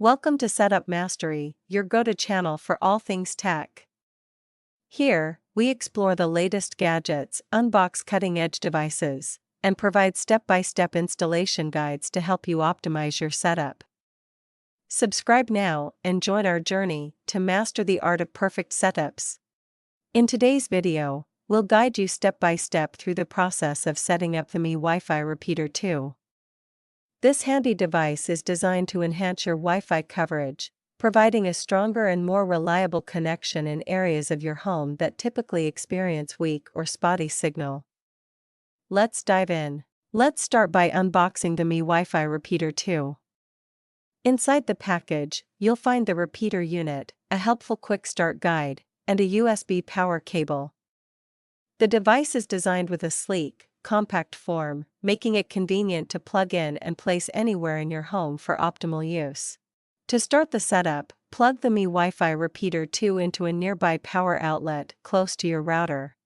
Welcome to Setup Mastery, your go-to channel for all things tech. Here, we explore the latest gadgets, unbox cutting-edge devices, and provide step-by-step installation guides to help you optimize your setup. Subscribe now and join our journey to master the art of perfect setups. In today's video, we'll guide you step-by-step through the process of setting up the Mi Wi-Fi Repeater 2. This handy device is designed to enhance your Wi-Fi coverage, providing a stronger and more reliable connection in areas of your home that typically experience weak or spotty signal. Let's dive in. Let's start by unboxing the Mi Wi-Fi Repeater 2. Inside the package, you'll find the repeater unit, a helpful quick start guide, and a USB power cable. The device is designed with a sleek, compact form, making it convenient to plug in and place anywhere in your home for optimal use. To start the setup, plug the Mi Wi-Fi Repeater 2 into a nearby power outlet close to your router.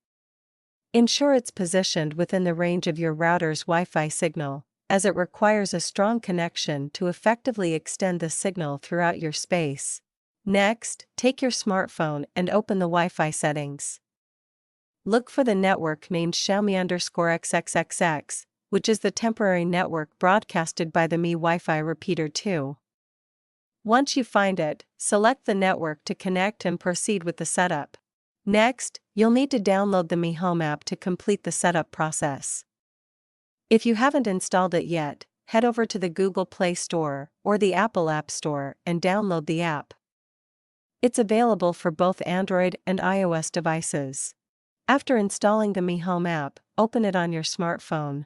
Ensure it's positioned within the range of your router's Wi-Fi signal, as it requires a strong connection to effectively extend the signal throughout your space. Next, take your smartphone and open the Wi-Fi settings. Look for the network named Xiaomi_XXXX, which is the temporary network broadcasted by the Mi Wi-Fi Repeater 2. Once you find it, select the network to connect and proceed with the setup. Next, you'll need to download the Mi Home app to complete the setup process. If you haven't installed it yet, head over to the Google Play Store or the Apple App Store and download the app. It's available for both Android and iOS devices. After installing the Mi Home app, open it on your smartphone.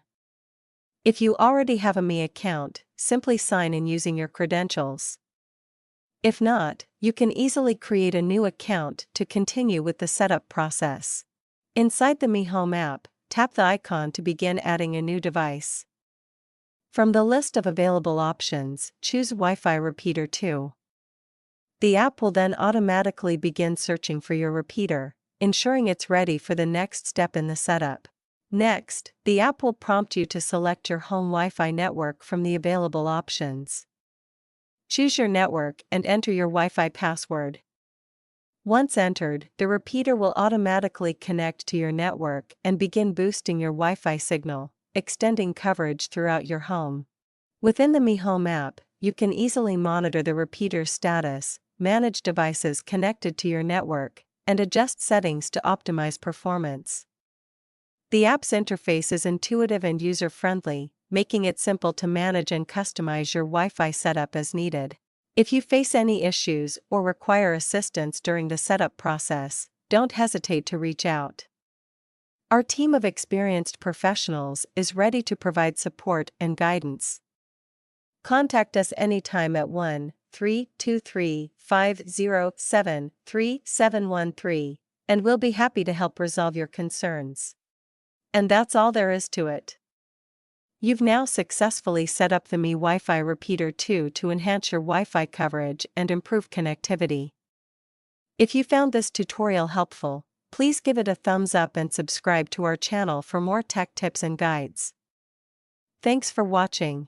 If you already have a Mi account, simply sign in using your credentials. If not, you can easily create a new account to continue with the setup process. Inside the Mi Home app, tap the icon to begin adding a new device. From the list of available options, choose Wi-Fi Repeater 2. The app will then automatically begin searching for your repeater, ensuring it's ready for the next step in the setup. Next, the app will prompt you to select your home Wi-Fi network from the available options. Choose your network and enter your Wi-Fi password. Once entered, the repeater will automatically connect to your network and begin boosting your Wi-Fi signal, extending coverage throughout your home. Within the Mi Home app, you can easily monitor the repeater's status, manage devices connected to your network, and adjust settings to optimize performance. The app's interface is intuitive and user-friendly, making it simple to manage and customize your Wi-Fi setup as needed. If you face any issues or require assistance during the setup process, don't hesitate to reach out. Our team of experienced professionals is ready to provide support and guidance. Contact us anytime at 1-323-507-3713, and we'll be happy to help resolve your concerns. And that's all there is to it. You've now successfully set up the Mi Wi-Fi Repeater 2 to enhance your Wi-Fi coverage and improve connectivity. If you found this tutorial helpful, please give it a thumbs up and subscribe to our channel for more tech tips and guides. Thanks for watching.